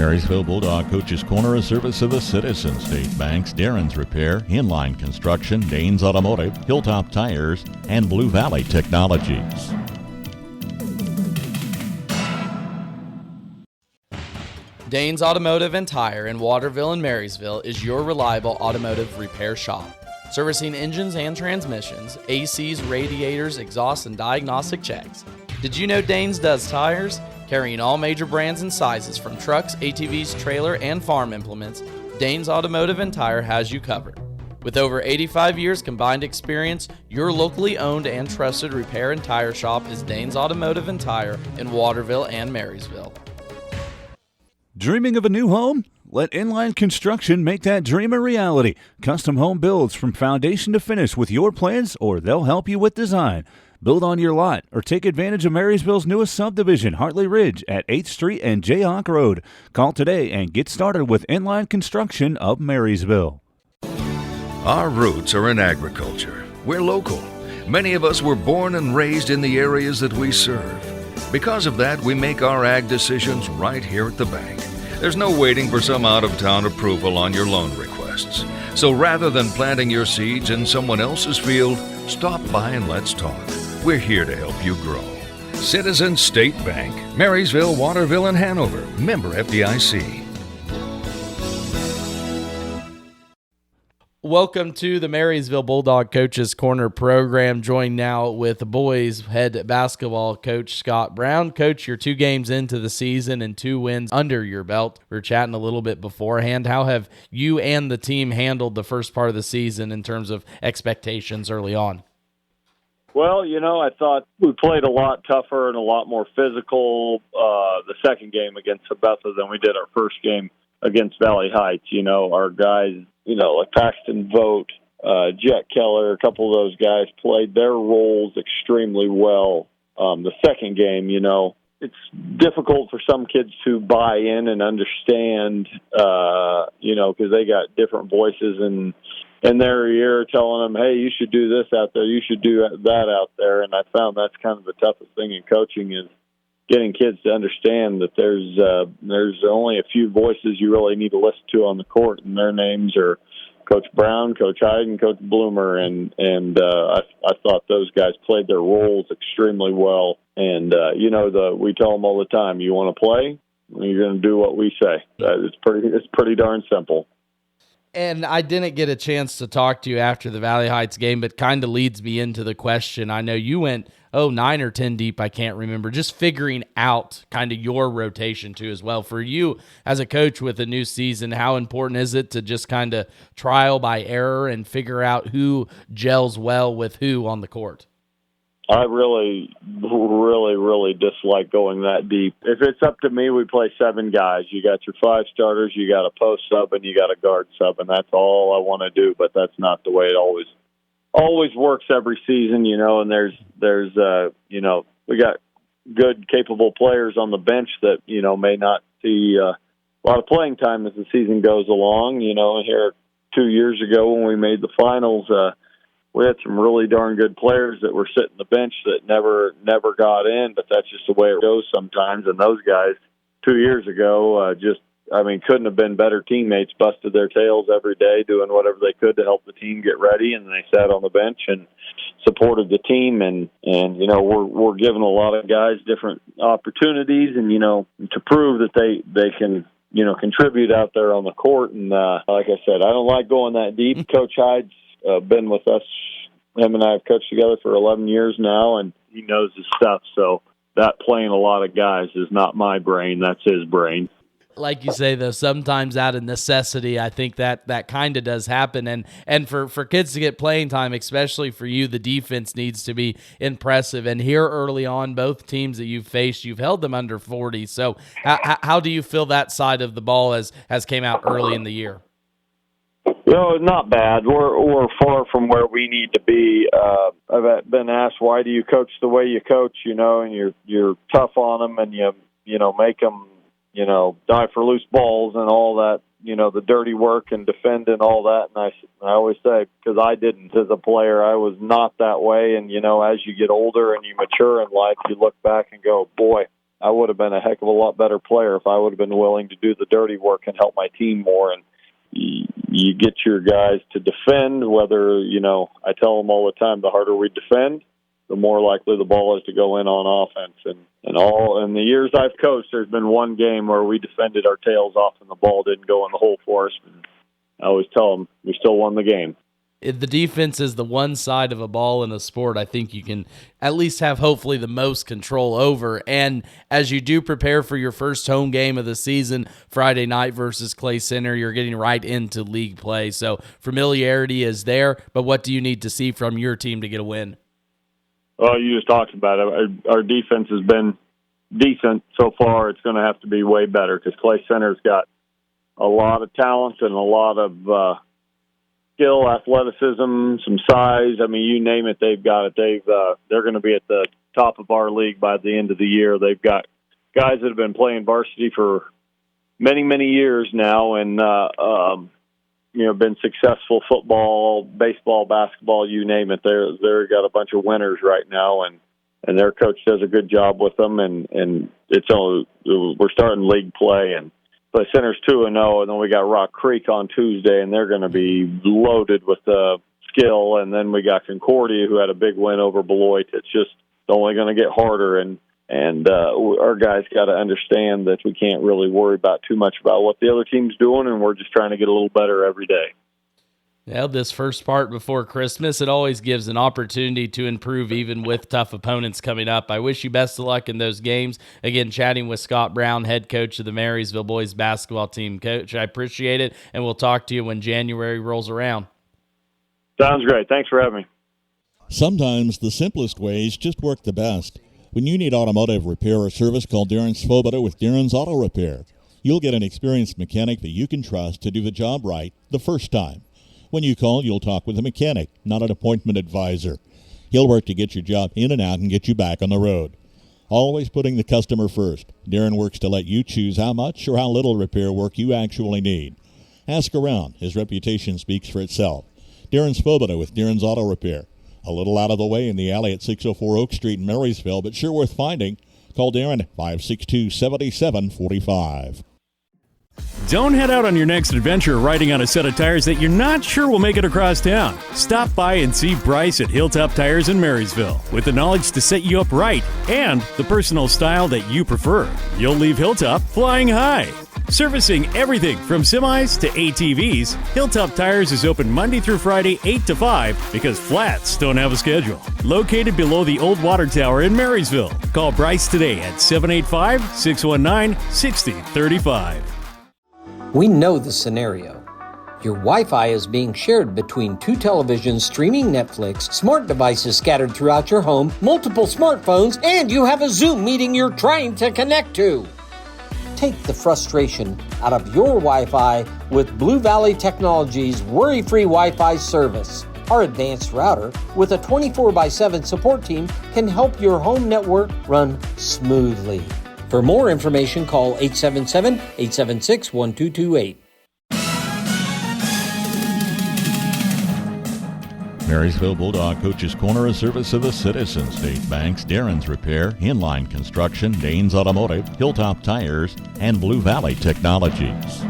Marysville Bulldog Coach's Corner, a service of the Citizen State Banks, Darren's Repair, Inline Construction, Danes Automotive, Hilltop Tires, and Blue Valley Technologies. Danes Automotive and Tire in Waterville and Marysville is your reliable automotive repair shop. Servicing engines and transmissions, ACs, radiators, exhaust, and diagnostic checks. Did you know Danes does tires? Carrying all major brands and sizes from trucks, ATVs, trailer, and farm implements, Danes Automotive and Tire has you covered. With over 85 years combined experience, your locally owned and trusted repair and tire shop is Danes Automotive and Tire in Waterville and Marysville. Dreaming of a new home? Let Inline Construction make that dream a reality. Custom home builds from foundation to finish with your plans, or they'll help you with design. Build on your lot or take advantage of Marysville's newest subdivision, Hartley Ridge, at 8th Street and Jayhawk Road. Call today and get started with Inline Construction of Marysville. Our roots are in agriculture. We're local. Many of us were born and raised in the areas that we serve. Because of that, we make our ag decisions right here at the bank. There's no waiting for some out-of-town approval on your loan requests. So rather than planting your seeds in someone else's field, stop by and let's talk. We're here to help you grow. Citizen State Bank, Marysville, Waterville, and Hanover. Member FDIC. Welcome to the Marysville Bulldog Coaches Corner program. Joined now with the boys head basketball coach Scott Brown. Coach, you're 2 games into the season and 2 wins under your belt. We were chatting a little bit beforehand. How have you and the team handled the first part of the season in terms of expectations early on? Well, I thought we played a lot tougher and a lot more physical the second game against Sabetha than we did our first game against Valley Heights. Our guys, like Paxton Vogt, Jet Keller, a couple of those guys played their roles extremely well. The second game, it's difficult for some kids to buy in and understand, because they got different voices in their ear telling them, hey, you should do this out there, you should do that out there. And I found that's kind of the toughest thing in coaching is getting kids to understand that there's only a few voices you really need to listen to on the court, and their names are Coach Brown, Coach Hyde, and Coach Bloomer. And I thought those guys played their roles extremely well. And we tell them all the time, you want to play, you're going to do what we say. It's pretty darn simple. And I didn't get a chance to talk to you after the Valley Heights game, but kind of leads me into the question. I know you went 9 or 10 deep, I can't remember, just figuring out kind of your rotation too as well. For you as a coach with a new season, how important is it to just kind of trial by error and figure out who gels well with who on the court? I really, really, really dislike going that deep. If it's up to me, we play 7 guys. You got your 5 starters, you got a post sub, and you got a guard sub, and that's all I want to do. But that's not the way it always works every season, and there's we got good, capable players on the bench that, may not see a lot of playing time as the season goes along. Here 2 years ago when we made the finals, we had some really darn good players that were sitting the bench that never got in, but that's just the way it goes sometimes. And those guys 2 years ago couldn't have been better teammates, busted their tails every day, doing whatever they could to help the team get ready, and they sat on the bench and supported the team. And we're giving a lot of guys different opportunities and, to prove that they can, contribute out there on the court. And like I said, I don't like going that deep. Coach Hyde's been with us. Him and I have coached together for 11 years now, and he knows his stuff. So that playing a lot of guys is not my brain. That's his brain. Like you say, though, sometimes out of necessity, I think that kind of does happen. And for kids to get playing time, especially for you, the defense needs to be impressive. And here early on, both teams that you've faced, you've held them under 40. So how do you feel that side of the ball has came out early in the year? Not bad. We're far from where we need to be. I've been asked, why do you coach the way you coach, and you're tough on them and you make them, die for loose balls and all that, the dirty work and defend and all that. And I always say, because I didn't as a player, I was not that way. And, as you get older and you mature in life, you look back and go, boy, I would have been a heck of a lot better player if I would have been willing to do the dirty work and help my team more. And you get your guys to defend, whether, I tell them all the time, the harder we defend, the more likely the ball is to go in on offense. And in the years I've coached, there's been one game where we defended our tails off and the ball didn't go in the hole for us. And I always tell them we still won the game. If the defense is the one side of a ball in a sport, I think you can at least have hopefully the most control over. And as you do prepare for your first home game of the season, Friday night versus Clay Center, you're getting right into league play. So familiarity is there, but what do you need to see from your team to get a win? Well, you just talked about it. Our defense has been decent so far. It's going to have to be way better because Clay Center's got a lot of talent and a lot of skill, athleticism, some size. I mean, you name it, they've got it. They're going to be at the top of our league by the end of the year. They've got guys that have been playing varsity for many, many years now, and been successful football, baseball, basketball, you name it. They're got a bunch of winners right now, and their coach does a good job with them. And we're starting league play, and Clay Center's 2-0, and then we got Rock Creek on Tuesday, and they're going to be loaded with skill. And then we got Concordia, who had a big win over Beloit. It's just only going to get harder, and our guys got to understand that we can't really worry about too much about what the other team's doing, and we're just trying to get a little better every day. Well, this first part before Christmas, it always gives an opportunity to improve even with tough opponents coming up. I wish you best of luck in those games. Again, chatting with Scott Brown, head coach of the Marysville boys basketball team. Coach, I appreciate it, and we'll talk to you when January rolls around. Sounds great. Thanks for having me. Sometimes the simplest ways just work the best. When you need automotive repair or service, call Darren Svoboda with Darren's Auto Repair. You'll get an experienced mechanic that you can trust to do the job right the first time. When you call, you'll talk with a mechanic, not an appointment advisor. He'll work to get your job in and out and get you back on the road. Always putting the customer first. Darren works to let you choose how much or how little repair work you actually need. Ask around. His reputation speaks for itself. Darren Svoboda with Darren's Auto Repair. A little out of the way in the alley at 604 Oak Street in Marysville, but sure worth finding. Call Darren at 562-7745. Don't head out on your next adventure riding on a set of tires that you're not sure will make it across town. Stop by and see Bryce at Hilltop Tires in Marysville with the knowledge to set you up right and the personal style that you prefer. You'll leave Hilltop flying high. Servicing everything from semis to ATVs, Hilltop Tires is open Monday through Friday 8 to 5 because flats don't have a schedule. Located below the old water tower in Marysville. Call Bryce today at 785-619-6035. We know the scenario. Your Wi-Fi is being shared between two televisions streaming Netflix, smart devices scattered throughout your home, multiple smartphones, and you have a Zoom meeting you're trying to connect to. Take the frustration out of your Wi-Fi with Blue Valley Technologies' worry-free Wi-Fi service. Our advanced router with a 24/7 support team can help your home network run smoothly. For more information, call 877-876-1228. Marysville Bulldog Coach's Corner, a service of the Citizen State Banks, Darren's Repair, Inline Construction, Danes Automotive, Hilltop Tires, and Blue Valley Technologies.